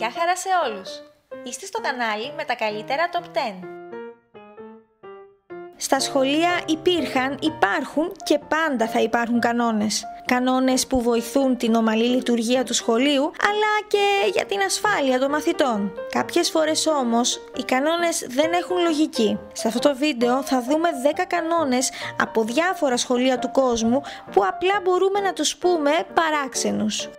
Γεια χαρά σε όλους! Είστε στο κανάλι με τα καλύτερα Top 10. Στα σχολεία υπήρχαν, υπάρχουν και πάντα θα υπάρχουν κανόνες. Κανόνες που βοηθούν την ομαλή λειτουργία του σχολείου, αλλά και για την ασφάλεια των μαθητών. Κάποιες φορές όμως, οι κανόνες δεν έχουν λογική. Σε αυτό το βίντεο θα δούμε 10 κανόνες από διάφορα σχολεία του κόσμου που απλά μπορούμε να τους πούμε παράξενους.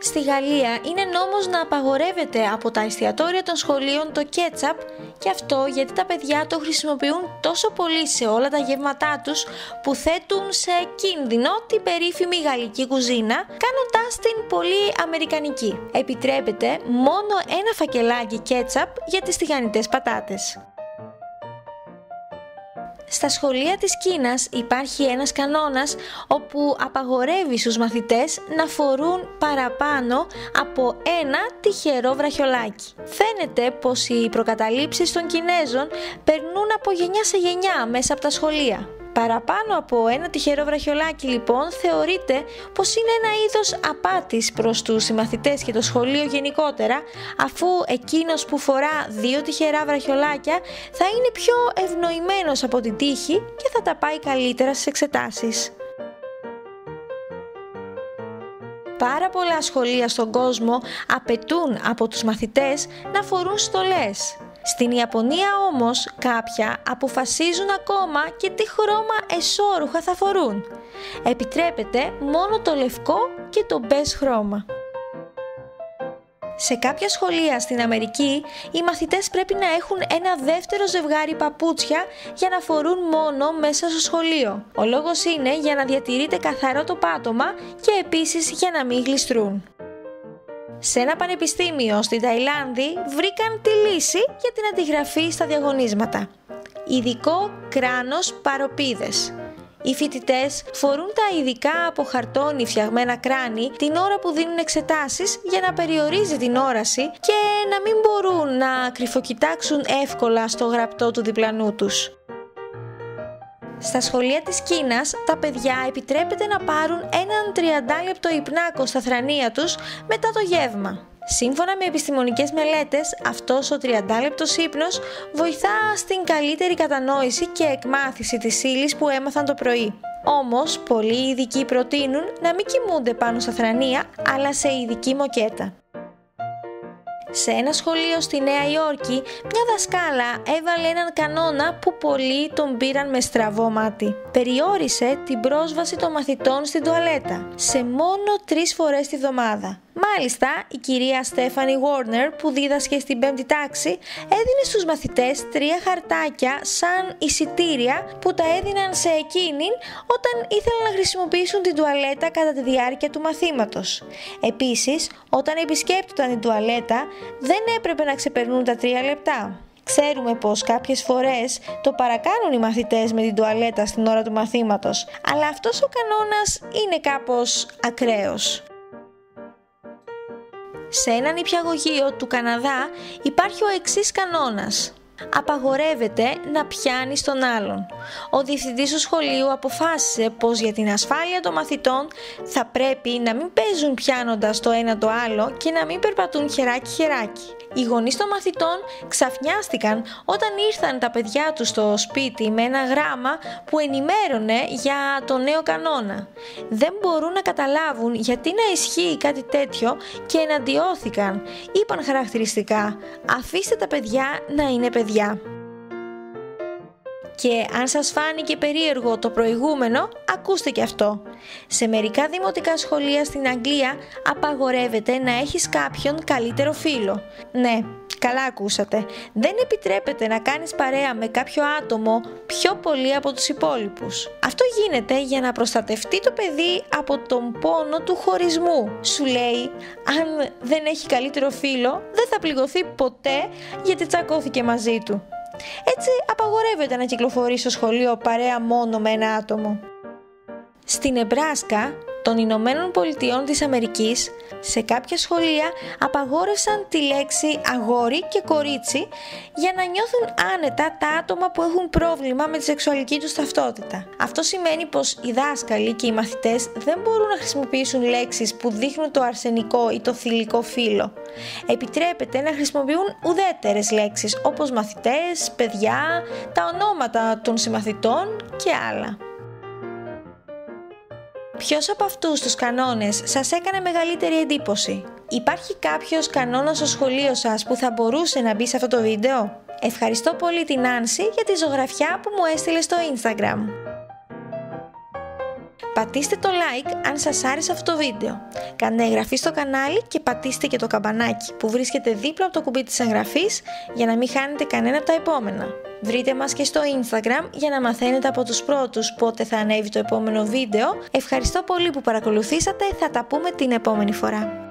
Στη Γαλλία είναι νόμος να απαγορεύεται από τα εστιατόρια των σχολείων το κέτσαπ, και αυτό γιατί τα παιδιά το χρησιμοποιούν τόσο πολύ σε όλα τα γεύματά τους που θέτουν σε κίνδυνο την περίφημη γαλλική κουζίνα, κάνοντάς την πολύ αμερικανική. Επιτρέπεται μόνο ένα φακελάκι κέτσαπ για τις τηγανιτές πατάτες. Στα σχολεία της Κίνας υπάρχει ένας κανόνας όπου απαγορεύει στους μαθητές να φορούν παραπάνω από ένα τυχερό βραχιολάκι. Φαίνεται πως οι προκαταλήψεις των Κινέζων περνούν από γενιά σε γενιά μέσα από τα σχολεία. Παραπάνω από ένα τυχερό βραχιολάκι λοιπόν θεωρείται πως είναι ένα είδος απάτης προς τους συμμαθητές και το σχολείο γενικότερα, αφού εκείνος που φορά 2 τυχερά βραχιολάκια θα είναι πιο ευνοημένος από την τύχη και θα τα πάει καλύτερα στις εξετάσεις. Πάρα πολλά σχολεία στον κόσμο απαιτούν από τους μαθητές να φορούν στολές. Στην Ιαπωνία όμως κάποια αποφασίζουν ακόμα και τι χρώμα εσώρουχα θα φορούν. Επιτρέπεται μόνο το λευκό και το μπέζ χρώμα. Σε κάποια σχολεία στην Αμερική, οι μαθητές πρέπει να έχουν ένα δεύτερο ζευγάρι παπούτσια για να φορούν μόνο μέσα στο σχολείο. Ο λόγος είναι για να διατηρείται καθαρό το πάτωμα και επίσης για να μην γλιστρούν. Σε ένα πανεπιστήμιο στην Ταϊλάνδη βρήκαν τη λύση για την αντιγραφή στα διαγωνίσματα. Ειδικό κράνος παροπίδες. Οι φοιτητές φορούν τα ειδικά από χαρτόνι φτιαγμένα κράνη την ώρα που δίνουν εξετάσεις για να περιορίζει την όραση και να μην μπορούν να κρυφοκοιτάξουν εύκολα στο γραπτό του διπλανού τους. Στα σχολεία της Κίνας, τα παιδιά επιτρέπεται να πάρουν έναν 30 λεπτό υπνάκο στα θρανία τους μετά το γεύμα. Σύμφωνα με επιστημονικές μελέτες, αυτός ο 30 λεπτός ύπνος βοηθά στην καλύτερη κατανόηση και εκμάθηση της ύλης που έμαθαν το πρωί. Όμως, πολλοί ειδικοί προτείνουν να μην κοιμούνται πάνω στα θρανία, αλλά σε ειδική μοκέτα. Σε ένα σχολείο στη Νέα Υόρκη, μια δασκάλα έβαλε έναν κανόνα που πολλοί τον πήραν με στραβό μάτι. Περιόρισε την πρόσβαση των μαθητών στην τουαλέτα σε μόνο 3 φορές τη βδομάδα. Μάλιστα, η κυρία Στέφανι Βόρνερ που δίδασκε στην 5η τάξη έδινε στους μαθητές 3 χαρτάκια σαν εισιτήρια που τα έδιναν σε εκείνην όταν ήθελαν να χρησιμοποιήσουν την τουαλέτα κατά τη διάρκεια του μαθήματος. Επίσης, όταν επισκέπτονταν την τουαλέτα δεν έπρεπε να ξεπερνούν τα 3 λεπτά. Ξέρουμε πως κάποιες φορές το παρακάνουν οι μαθητές με την τουαλέτα στην ώρα του μαθήματος, αλλά αυτός ο κανόνας είναι κάπως ακραίος. Σε ένα νηπιαγωγείο του Καναδά υπάρχει ο εξής κανόνας. Απαγορεύεται να πιάνεις τον άλλον. Ο διευθυντής του σχολείου αποφάσισε πως για την ασφάλεια των μαθητών θα πρέπει να μην παίζουν πιάνοντας το ένα το άλλο και να μην περπατούν χεράκι-χεράκι. Οι γονείς των μαθητών ξαφνιάστηκαν όταν ήρθαν τα παιδιά τους στο σπίτι με ένα γράμμα που ενημέρωνε για το νέο κανόνα. Δεν μπορούν να καταλάβουν γιατί να ισχύει κάτι τέτοιο και εναντιώθηκαν. Είπαν χαρακτηριστικά: αφήστε τα παιδιά να είναι παιδιά. Και αν σας φάνηκε περίεργο το προηγούμενο, ακούστε και αυτό. Σε μερικά δημοτικά σχολεία στην Αγγλία απαγορεύεται να έχεις κάποιον καλύτερο φίλο. Ναι, καλά ακούσατε. Δεν επιτρέπεται να κάνεις παρέα με κάποιο άτομο πιο πολύ από τους υπόλοιπους. Αυτό γίνεται για να προστατευτεί το παιδί από τον πόνο του χωρισμού. Σου λέει, αν δεν έχει καλύτερο φίλο, δεν θα πληγωθεί ποτέ γιατί τσακώθηκε μαζί του. Έτσι απαγορεύεται να κυκλοφορεί στο σχολείο παρέα μόνο με ένα άτομο. Στη Νεμπράσκα, των Ηνωμένων Πολιτειών της Αμερικής, σε κάποια σχολεία απαγόρευσαν τη λέξη αγόρι και κορίτσι για να νιώθουν άνετα τα άτομα που έχουν πρόβλημα με τη σεξουαλική τους ταυτότητα. Αυτό σημαίνει πως οι δάσκαλοι και οι μαθητές δεν μπορούν να χρησιμοποιήσουν λέξεις που δείχνουν το αρσενικό ή το θηλυκό φύλο. Επιτρέπεται να χρησιμοποιούν ουδέτερες λέξεις όπως μαθητές, παιδιά, τα ονόματα των συμμαθητών και άλλα. Ποιος από αυτούς τους κανόνες σας έκανε μεγαλύτερη εντύπωση? Υπάρχει κάποιος κανόνας στο σχολείο σας που θα μπορούσε να μπει σε αυτό το βίντεο? Ευχαριστώ πολύ την Άνση για τη ζωγραφιά που μου έστειλε στο Instagram. Πατήστε το like αν σας άρεσε αυτό το βίντεο. Κάντε εγγραφή στο κανάλι και πατήστε και το καμπανάκι που βρίσκεται δίπλα από το κουμπί της εγγραφής για να μην χάνετε κανένα από τα επόμενα. Βρείτε μας και στο Instagram για να μαθαίνετε από τους πρώτους πότε θα ανέβει το επόμενο βίντεο. Ευχαριστώ πολύ που παρακολουθήσατε, θα τα πούμε την επόμενη φορά.